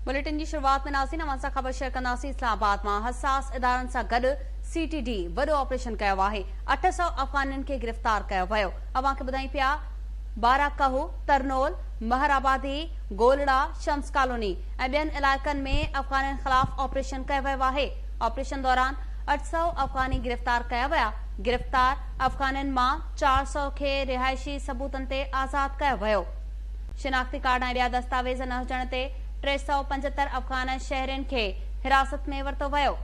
Bulletin की शुरुआत में नाज़रीन अवां सां ख़बर शेयर कंदासीं। इस्लामाबाद में हसास इदारनि सां गॾु CTD वॾो ऑपरेशन कयो आहे। 800 अफ़गाननि खे गिरफ़्तार कयो वियो। अवां खे ॿुधायूं पिया बाराकहू, तरनोल, महराबादी, गोलड़ा, शम्स कॉलोनी ऐं ॿियनि इलाइक़नि में अफ़गाननि ख़िलाफ़ ऑपरेशन कयो वियो आहे। ऑपरेशन दौरान 800 अफ़गानी गिरफ़्तार कया विया। गिरफ़्तार अफ़गाननि मां 400 खे रिहायशी सबूतनि ते आज़ाद कयो वियो। शिनाख्ती कार्ड ऐं ॿिया दस्तावेज़ न हुजण ते 375 अफ़गान शहरियुनि खे हिरासत में वरितो वियो।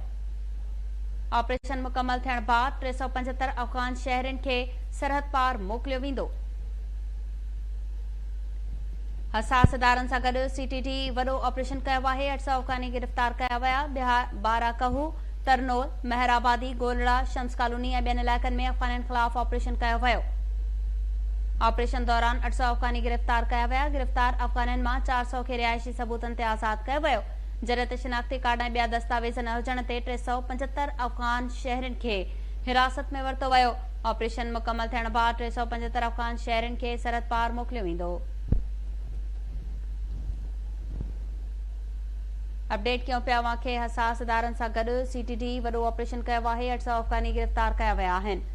ऑपरेशन मुकमल थियण बाद 375 अफ़गान शहरियुनि खे सरहद पार मोकिलियो वेंदो। हसास इदारनि सां गॾु CTD वॾो ऑपरेशन कयो आहे। 800 अफ़गानी गिरफ़्तार कया विया। बाराकहू, तरनोल, महराबादी, गोलड़ा, शम्स कॉलोनी ऐं ॿियनि इलाइक़नि में अफ़गाननि ख़िलाफ़ ऑपरेशन कयो वियो। ऑपरेशन दौरान 800 अफ़गानी गिरफ़्तार कया विया। गिरफ़्तार अफ़गाननि मां 400 खे रिहायशी सबूतनि ते आज़ाद कयो वियो। जॾहिं त शिनाख्ती कार्ड ऐं ॿिया दस्तावेज़ न हुजण ते 375 अफ़गान शहरियुनि खे हिरासत में वरितो वियो। ऑपरेशन मुकमल थियण बाद 375 अफ़गान शहरियुनि खे सरहद पार मोकिलियो वेंदो। अपडेट कयूं पिया अवां खे हसास इदारनि सां गॾु CTD वॾो ऑपरेशन कयो आहे। 800 अफ़गानी गिरफ़्तार कया विया आहिनि।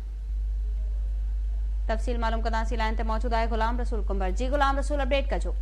तफ़सील मालूम कंदासीं। लाइन ते मौजूद आहे गुलाम रसूल कुंबर। जी गुलाम रसूल, अपडेट कजो।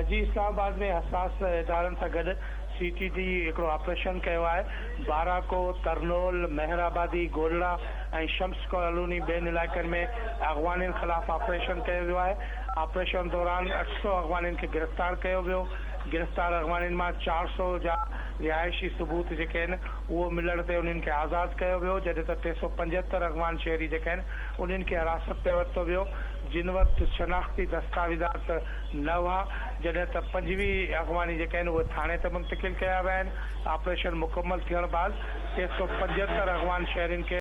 जी, इस्लामाबाद में हसास इदारनि सां गॾु CTD हिकिड़ो ऑपरेशन कयो आहे। बाराको, तरनोल, महराबादी, गोलड़ा ऐं शम्स कॉलोनी ॿियनि इलाइक़नि में अफ़गाननि ख़िलाफ़ ऑपरेशन कयो वियो आहे। ऑपरेशन दौरान 800 अफ़गाननि खे गिरफ़्तार कयो वियो। गिरफ़्तार अफ़गाननि मां 400 जा रिहायशी सबूत जेके आहिनि उहो मिलण ते उन्हनि खे आज़ादु कयो वियो। जॾहिं त 375 अफ़गान शहरी जेके आहिनि उन्हनि खे हिरासत में वरितो वियो, जिन वटि शनाख्ती दस्तावेज़ात न हुआ। जॾहिं त 25 अफ़गानी जेके आहिनि उहे थाणे ते मुंतक़िल कया विया आहिनि। ऑपरेशन मुकमल थियण बाद 375 अफ़गान शहरियुनि खे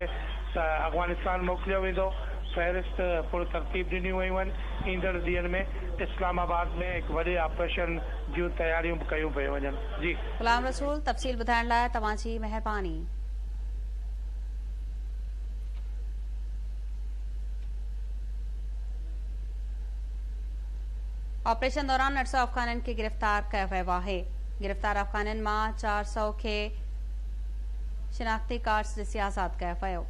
अफ़गानिस्तान मोकिलियो वेंदो। फ़हरिस्त पुरतरतीब ॾिनियूं वयूं आहिनि। ईंदड़ ॾींहंनि में इस्लामाबाद में हिकु वॾे ऑपरेशन जूं तयारियूं कयूं पियूं वञनि। जी गुलाम रसूल, तफ़सील ॿुधाइण लाइ तव्हांजी महिरबानी। ऑपरेशन दौरान 800 अफ़गाननि खे गिरफ़्तार कयो वियो आहे। गिरफ़्तार अफ़गाननि मां 400 खे शिनाख्ती कार्ड्स ॾिसी आज़ाद कयो वियो।